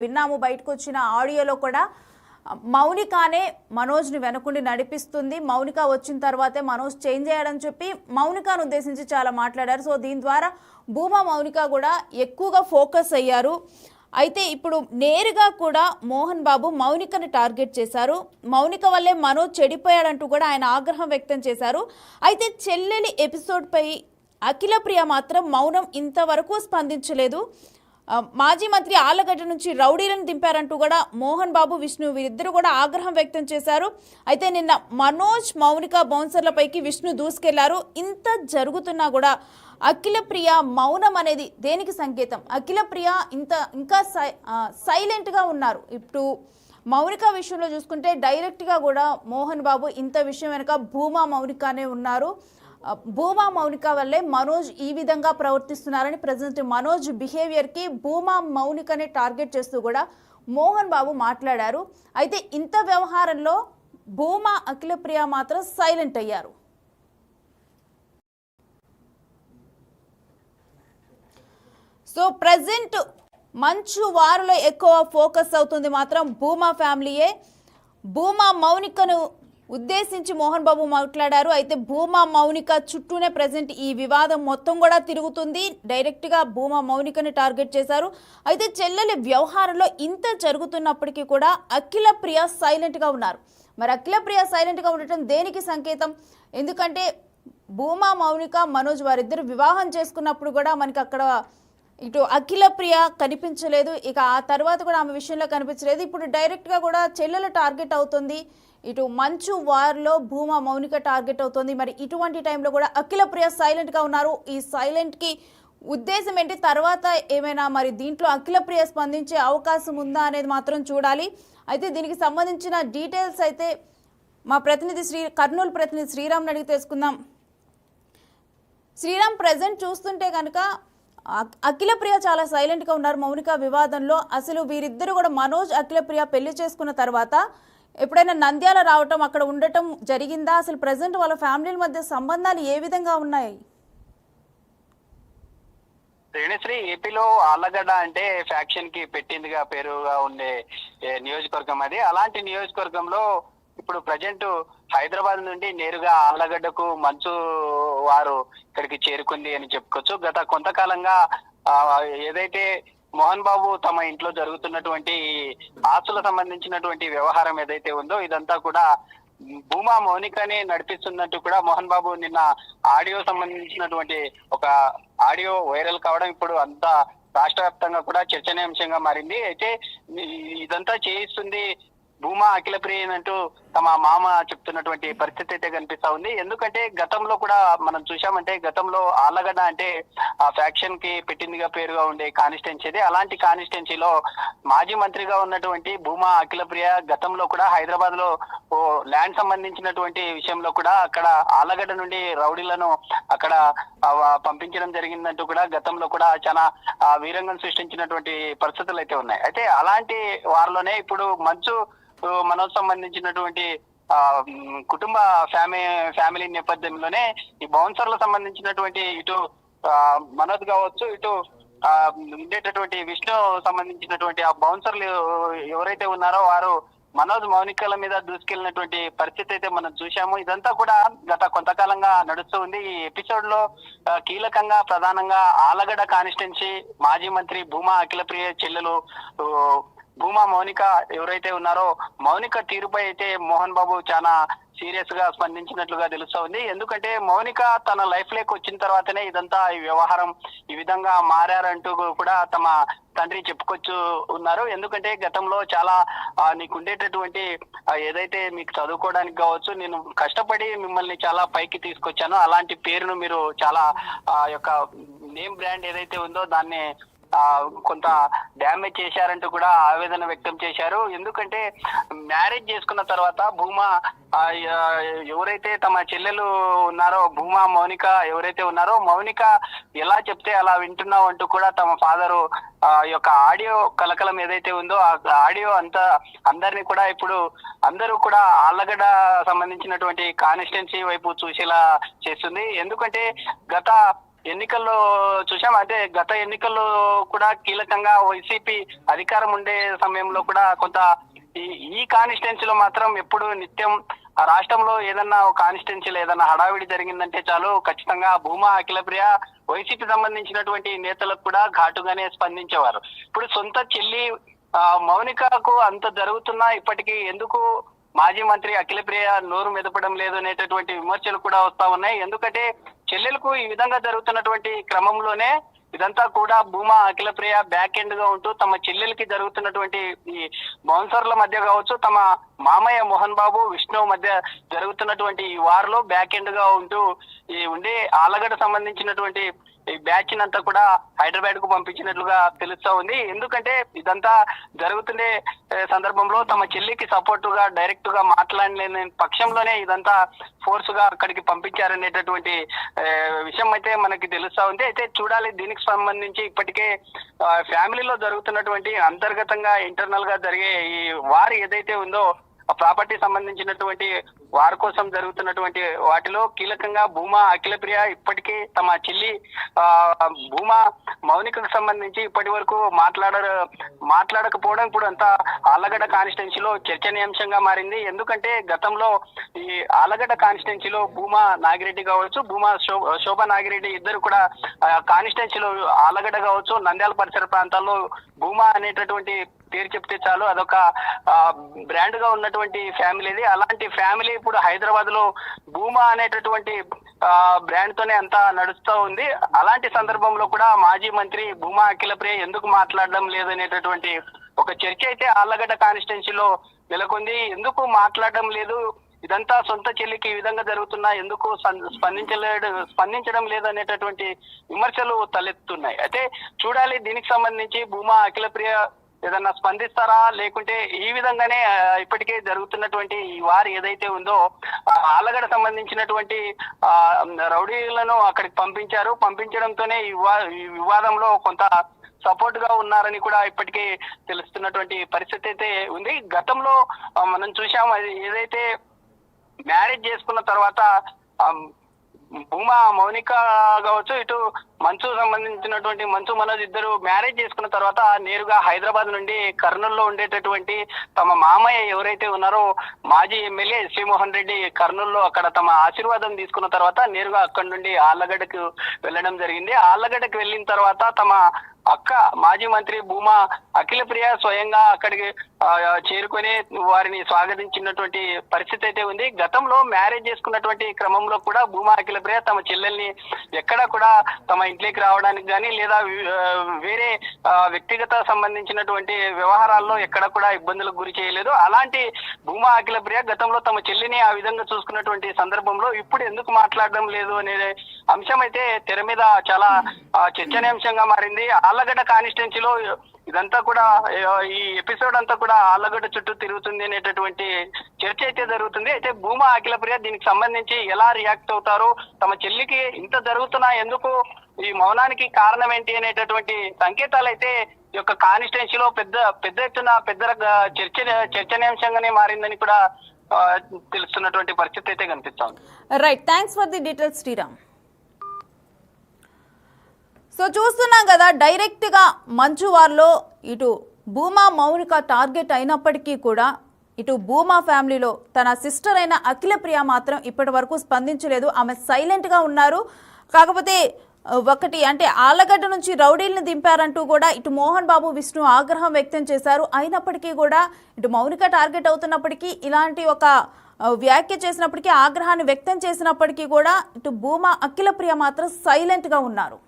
విన్నాము బయటకు వచ్చిన ఆడియోలో కూడా మౌనికానే మనోజ్ని వెనకుండి నడిపిస్తుంది. మౌనిక వచ్చిన తర్వాతే మనోజ్ చేంజ్ అయ్యాడని చెప్పి మౌనికాను ఉద్దేశించి చాలా మాట్లాడారు. సో దీని ద్వారా భూమా మౌనిక కూడా ఎక్కువగా ఫోకస్ అయ్యారు. అయితే ఇప్పుడు నేరుగా కూడా మోహన్ బాబు మౌనికని టార్గెట్ చేశారు. మౌనిక వల్లే మనోజ్ చెడిపోయాడంటూ కూడా ఆయన ఆగ్రహం వ్యక్తం చేశారు. అయితే చెల్లెలి ఎపిసోడ్పై అఖిల ప్రియ మాత్రం మౌనం ఇంతవరకు స్పందించలేదు. మాజీ మంత్రి ఆళ్లగడ్డ నుంచి రౌడీలను దింపారంటూ కూడా మోహన్ బాబు, విష్ణు వీరిద్దరూ కూడా ఆగ్రహం వ్యక్తం చేశారు. అయితే నిన్న మనోజ్, మౌనిక బౌన్సర్లపైకి విష్ణు దూసుకెళ్లారు. ఇంత జరుగుతున్నా కూడా అఖిల ప్రియ మౌనం అనేది దేనికి సంకేతం? అఖిల ప్రియ ఇంకా సైలెంట్గా ఉన్నారు. ఇప్పుడు మౌనిక విషయంలో చూసుకుంటే డైరెక్ట్గా కూడా మోహన్ బాబు ఇంత విషయం వెనుక భూమా మౌనికనే ఉన్నారు. భూమా మౌనిక వల్లే మనోజ్ ఈ విధంగా ప్రవర్తిస్తున్నారని ప్రజెంట్ మనోజ్ బిహేవియర్కి భూమా మౌనికనే టార్గెట్ చేస్తూ కూడా మోహన్ బాబు మాట్లాడారు. అయితే ఇంత వ్యవహారంలో భూమా, అఖిల ప్రియ మాత్రం సైలెంట్ అయ్యారు. సో ప్రజెంట్ మంచు వారిలో ఎక్కువ ఫోకస్ అవుతుంది మాత్రం భూమా ఫ్యామిలీయే. భూమా మౌనికను ఉద్దేశించి మోహన్ బాబు మాట్లాడారు. అయితే భూమా మౌనిక చుట్టూనే ప్రజెంట్ ఈ వివాదం మొత్తం కూడా తిరుగుతుంది. డైరెక్ట్గా భూమా మౌనికని టార్గెట్ చేశారు. అయితే చెల్లెలి వ్యవహారంలో ఇంత జరుగుతున్నప్పటికీ కూడా అఖిల ప్రియ సైలెంట్గా ఉన్నారు. మరి అఖిల ప్రియ సైలెంట్గా ఉండటం దేనికి సంకేతం? ఎందుకంటే భూమా, మౌనిక, మనోజ్ వారిద్దరు వివాహం చేసుకున్నప్పుడు కూడా మనకి అక్కడ ఇటు అఖిల ప్రియ కనిపించలేదు. ఇక ఆ తర్వాత కూడా ఆమె విషయంలో కనిపించలేదు. ఇప్పుడు డైరెక్ట్గా కూడా చెల్లెలు టార్గెట్ అవుతుంది. ఇటు మంచు వార్లో భూమా మౌనిక టార్గెట్ అవుతుంది. మరి ఇటువంటి టైంలో కూడా అఖిల ప్రియ సైలెంట్గా ఉన్నారు. ఈ సైలెంట్కి ఉద్దేశం ఏంటి? తర్వాత ఏమైనా మరి దీంట్లో అఖిల ప్రియ స్పందించే అవకాశం ఉందా అనేది మాత్రం చూడాలి. అయితే దీనికి సంబంధించిన డీటెయిల్స్ అయితే మా ప్రతినిధి కర్నూలు ప్రతినిధి శ్రీరామ్ని అడిగి తెలుసుకుందాం. శ్రీరామ్, ప్రజెంట్ చూస్తుంటే కనుక అఖిల ప్రియ చాలా సైలెంట్గా ఉన్నారు మౌనిక వివాదంలో. అసలు వీరిద్దరు కూడా మనోజ్, అఖిల ప్రియ పెళ్లి చేసుకున్న తర్వాత ఎప్పుడైనా నంద్యాల రావటం, అక్కడ ఉండటం జరిగిందా? అసలు ప్రజెంట్ వాళ్ళ ఫ్యామిలీల మధ్య సంబంధాలు ఏ విధంగా ఉన్నాయి? రేణుశ్రీ, ఏపీలో ఆళ్లగడ్డ అంటే ఫ్యాక్షన్ కి పెట్టిందిగా పేరుగా ఉండే నియోజకవర్గం అది. అలాంటి నియోజకవర్గంలో ఇప్పుడు ప్రజెంట్ హైదరాబాద్ నుండి నేరుగా ఆళ్లగడ్డకు మంచు వారు ఇక్కడికి చేరుకుంది అని చెప్పుకోవచ్చు. గత కొంతకాలంగా ఏదైతే మోహన్ బాబు తమ ఇంట్లో జరుగుతున్నటువంటి ఆస్తులకు సంబంధించినటువంటి వ్యవహారం ఏదైతే ఉందో ఇదంతా కూడా భూమా మౌనికనే నడిపిస్తున్నట్టు కూడా మోహన్ బాబు నిన్న ఆడియో సంబంధించినటువంటి ఒక ఆడియో వైరల్ కావడం ఇప్పుడు అంతా రాష్ట్ర వ్యాప్తంగా కూడా చర్చనీయాంశంగా మారింది. అయితే ఇదంతా చేయిస్తుంది భూమా, అఖిల ప్రియ అంటూ తమ మామ చెప్తున్నటువంటి పరిస్థితి అయితే కనిపిస్తా ఉంది. ఎందుకంటే గతంలో కూడా మనం చూసామంటే గతంలో ఆళ్లగడ్డ అంటే ఆ ఫ్యాక్షన్ కి పెట్టిందిగా పేరుగా ఉండే కాన్స్టిట్యున్సీ. అలాంటి కాన్స్టిట్యున్సీలో మాజీ మంత్రిగా ఉన్నటువంటి భూమా, అఖిల ప్రియ గతంలో కూడా హైదరాబాద్ లో ల్యాండ్ సంబంధించినటువంటి విషయంలో కూడా అక్కడ ఆళ్లగడ్డ నుండి రౌడీలను అక్కడ పంపించడం జరిగిందంటూ కూడా గతంలో కూడా చాలా వీరంగం సృష్టించినటువంటి పరిస్థితులు అయితే ఉన్నాయి. అయితే అలాంటి వారిలోనే ఇప్పుడు మంచు మనోజ్ సంబంధించినటువంటి కుటుంబ ఫ్యామిలీ నేపథ్యంలోనే ఈ బౌన్సర్లకు సంబంధించినటువంటి ఇటు మనోజ్ కావచ్చు, ఇటు ఉండేటటువంటి విష్ణు సంబంధించినటువంటి ఆ బౌన్సర్లు ఎవరైతే ఉన్నారో వారు మనోజ్, మౌనికల మీద దూసుకెళ్లినటువంటి పరిస్థితి అయితే మనం చూసాము. ఇదంతా కూడా గత కొంతకాలంగా నడుస్తూ ఉంది. ఈ ఎపిసోడ్ లో కీలకంగా ప్రధానంగా ఆళ్లగడ్డ కాన్స్టిట్యున్సీ మాజీ మంత్రి భూమా, అఖిల ప్రియ చెల్లెలు భూమా మౌనిక ఎవరైతే ఉన్నారో మౌనిక తీరుపై అయితే మోహన్ బాబు చాలా సీరియస్ గా స్పందించినట్లుగా తెలుస్తా ఉంది. ఎందుకంటే మౌనిక తన లైఫ్ లోకి వచ్చిన తర్వాతనే ఇదంతా ఈ వ్యవహారం ఈ విధంగా మారారంటూ కూడా తమ తండ్రి చెప్పుకొచ్చు ఉన్నారు. ఎందుకంటే గతంలో చాలా నీకుండేటటువంటి ఏదైతే మీకు చదువుకోవడానికి కావచ్చు, నేను కష్టపడి మిమ్మల్ని చాలా పైకి తీసుకొచ్చాను, అలాంటి పేరును మీరు చాలా యొక్క నేమ్ బ్రాండ్ ఏదైతే ఉందో దాన్ని కొంత డ్యామేజ్ చేశారంటూ కూడా ఆవేదన వ్యక్తం చేశారు. ఎందుకంటే మ్యారేజ్ చేసుకున్న తర్వాత భూమా ఎవరైతే తమ చెల్లెలు ఉన్నారో భూమా మౌనిక ఎవరైతే ఉన్నారో మౌనిక ఎలా చెప్తే అలా వింటున్నావు అంటూ కూడా తమ ఫాదరు యొక్క ఆడియో కలకలం ఏదైతే ఉందో ఆ ఆడియో అంతా అందరినీ కూడా ఇప్పుడు అందరూ కూడా ఆళ్లగడ్డ సంబంధించినటువంటి కాన్స్టిట్యున్సీ వైపు చూసేలా చేస్తుంది. ఎందుకంటే గత ఎన్నికల్లో చూసాం. అయితే గత ఎన్నికల్లో కూడా కీలకంగా వైసీపీ అధికారం ఉండే సమయంలో కూడా కొంత ఈ కాన్స్టిట్యున్సీలో మాత్రం ఎప్పుడు నిత్యం ఆ రాష్ట్రంలో ఏదన్నా ఒక కాన్స్టిట్యున్సీలో ఏదన్నా హడావిడి జరిగిందంటే చాలు ఖచ్చితంగా భూమా అఖిలప్రియ వైసీపీ సంబంధించినటువంటి నేతలకు కూడా ఘాటుగానే స్పందించేవారు. ఇప్పుడు సొంత చెల్లి మౌనికకు అంత జరుగుతున్నా ఇప్పటికీ ఎందుకు మాజీ మంత్రి అఖిలప్రియ నోరు మెదపడం లేదు అనేటటువంటి విమర్శలు కూడా వస్తా ఉన్నాయి. ఎందుకంటే చెల్లెలకు ఈ విధంగా జరుగుతున్నటువంటి క్రమంలోనే ఇదంతా కూడా భూమా అఖిలప్రియ బ్యాక్ ఎండ్ గా ఉంటూ తమ చెల్లెలకి జరుగుతున్నటువంటి ఈ బౌన్సర్ల మధ్య కావచ్చు, తమ మామయ్య మోహన్ బాబు విష్ణు మధ్య జరుగుతున్నటువంటి ఈ వార్లో బ్యాక్ ఎండ్ గా ఉంటూ ఈ ఉండే ఆలగడ్డ సంబంధించినటువంటి ఈ బ్యాచ్ అంతా కూడా హైదరాబాద్ కు పంపించినట్లుగా తెలుస్తా ఉంది. ఎందుకంటే ఇదంతా జరుగుతుండే సందర్భంలో తమ చెల్లికి సపోర్ట్ గా డైరెక్ట్ గా మాట్లాడలేని పక్షంలోనే ఇదంతా ఫోర్స్ గా అక్కడికి పంపించారనేటటువంటి విషయం అయితే మనకి తెలుస్తా ఉంది. అయితే చూడాలి, దీనికి సంబంధించి ఇప్పటికే ఫ్యామిలీలో జరుగుతున్నటువంటి అంతర్గతంగా ఇంటర్నల్ గా జరిగే ఈ వార్ ఏదైతే ఉందో ఆ ప్రాపర్టీ సంబంధించినటువంటి వారి కోసం జరుగుతున్నటువంటి వాటిలో కీలకంగా భూమా అఖిలప్రియ ఇప్పటికీ తమ చెల్లి భూమా మౌనికకు సంబంధించి ఇప్పటి వరకు మాట్లాడకపోవడం ఇప్పుడు అంతా ఆలగడ్డ కాన్స్టిట్యున్సీలో చర్చనీయాంశంగా మారింది. ఎందుకంటే గతంలో ఈ ఆలగడ్డ కాన్స్టిట్యున్సీలో భూమా నాగిరెడ్డి కావచ్చు, భూమా శోభా నాగిరెడ్డి ఇద్దరు కూడా కాన్స్టిట్యున్సీలో ఆలగడ్డ కావచ్చు, నంద్యాల పరిసర ప్రాంతాల్లో భూమా అనేటటువంటి పేరు చెప్తే చాలు అదొక బ్రాండ్ గా ఉన్నటువంటి ఫ్యామిలీది. అలాంటి ఫ్యామిలీ ఇప్పుడు హైదరాబాద్ లో భూమా అనేటటువంటి బ్రాండ్ తోనే అంతా నడుస్తూ ఉంది. అలాంటి సందర్భంలో కూడా మాజీ మంత్రి భూమా అఖిలప్రియ ఎందుకు మాట్లాడడం లేదనేటటువంటి ఒక చర్చ అయితే ఆళ్లగడ్డ కాన్స్టిట్యున్సీలో నెలకొంది. ఎందుకు మాట్లాడడం లేదు, ఇదంతా సొంత చెల్లికి ఈ విధంగా జరుగుతున్నా ఎందుకు స్పందించడం లేదు అనేటటువంటి విమర్శలు తలెత్తున్నాయి. అయితే చూడాలి, దీనికి సంబంధించి భూమా అఖిలప్రియ ఏదన్నా స్పందిస్తారా, లేకుంటే ఈ విధంగానే ఇప్పటికే జరుగుతున్నటువంటి ఈ వార్ ఏదైతే ఉందో ఆలగడ సంబంధించినటువంటి రౌడీలను అక్కడికి పంపించడంతోనే ఈ వివాదంలో కొంత సపోర్ట్ గా ఉన్నారని కూడా ఇప్పటికే తెలుస్తున్నటువంటి పరిస్థితి అయితే ఉంది. గతంలో మనం చూసాం, అది ఏదైతే మ్యారేజ్ చేసుకున్న తర్వాత భూమా మౌనిక కావచ్చు, ఇటు మంచు సంబంధించినటువంటి మంచు మనోజ్ ఇద్దరు మ్యారేజ్ చేసుకున్న తర్వాత నేరుగా హైదరాబాద్ నుండి కర్నూలులో ఉండేటటువంటి తమ మామయ్య ఎవరైతే ఉన్నారో మాజీ ఎమ్మెల్యే ఎస్వి మోహన్ రెడ్డి కర్నూలులో అక్కడ తమ ఆశీర్వాదం తీసుకున్న తర్వాత నేరుగా అక్కడి నుండి ఆళ్లగడ్డకు వెళ్ళడం జరిగింది. ఆళ్లగడ్డకు వెళ్ళిన తర్వాత తమ అక్క మాజీ మంత్రి భూమా అఖిలప్రియ స్వయంగా అక్కడికి చేరుకొని వారిని స్వాగతించినటువంటి పరిస్థితి అయితే ఉంది. గతంలో మ్యారేజ్ చేసుకున్నటువంటి క్రమంలో కూడా భూమా అఖిలప్రియ తమ చెల్లెల్ని ఎక్కడా కూడా తమ ఇంట్లోకి రావడానికి కానీ లేదా వేరే వ్యక్తిగత సంబంధించినటువంటి వ్యవహారాల్లో ఎక్కడ కూడా ఇబ్బందులకు గురి చేయలేదు. అలాంటి భూమా అఖిలప్రియ గతంలో తమ చెల్లిని ఆ విధంగా చూసుకున్నటువంటి సందర్భంలో ఇప్పుడు ఎందుకు మాట్లాడడం లేదు అనే అంశం అయితే తెర మీద చాలా చర్చనీయాంశంగా మారింది. ఆళ్లగడ్డ కాన్స్టిట్యున్సీలో ఇదంతా కూడా ఈ ఎపిసోడ్ అంతా కూడా ఆళ్లగడ్డ చుట్టూ తిరుగుతుంది అనేటటువంటి చర్చ అయితే జరుగుతుంది. అయితే భూమా అఖిలప్రియ దీనికి సంబంధించి ఎలా రియాక్ట్ అవుతారు, తమ చెల్లికి ఇంత జరుగుతున్నా ఎందుకు ఈ మౌనానికి కారణం ఏంటి అనేటటువంటి సంకేతాలు అయితే ఈ యొక్క కాన్స్టిట్యున్సీలో పెద్ద ఎత్తున చర్చనీయాంశంగానే మారిందని కూడా తెలుస్తున్నటువంటి పరిస్థితి అయితే కనిపిస్తోంది. Right, thanks for the details Sriram. So చూస్తున్నాం కదా, డైరెక్ట్గా మంచు వార్లో ఇటు భూమా మౌనిక టార్గెట్ అయినప్పటికీ కూడా ఇటు భూమా ఫ్యామిలీలో తన సిస్టర్ అయిన అఖిలప్రియ మాత్రం ఇప్పటి వరకు స్పందించలేదు. ఆమె సైలెంట్గా ఉన్నారు. కాకపోతే ఒకటి అంటే ఆళ్లగడ్డ నుంచి రౌడీలను దింపారంటూ కూడా ఇటు మోహన్ బాబు విష్ణు ఆగ్రహం వ్యక్తం చేశారు. అయినప్పటికీ కూడా ఇటు మౌనిక టార్గెట్ అవుతున్నప్పటికీ ఇలాంటి ఒక వ్యాఖ్య చేసినప్పటికీ ఆగ్రహాన్ని వ్యక్తం చేసినప్పటికీ కూడా ఇటు భూమా అఖిలప్రియ మాత్రం సైలెంట్గా ఉన్నారు.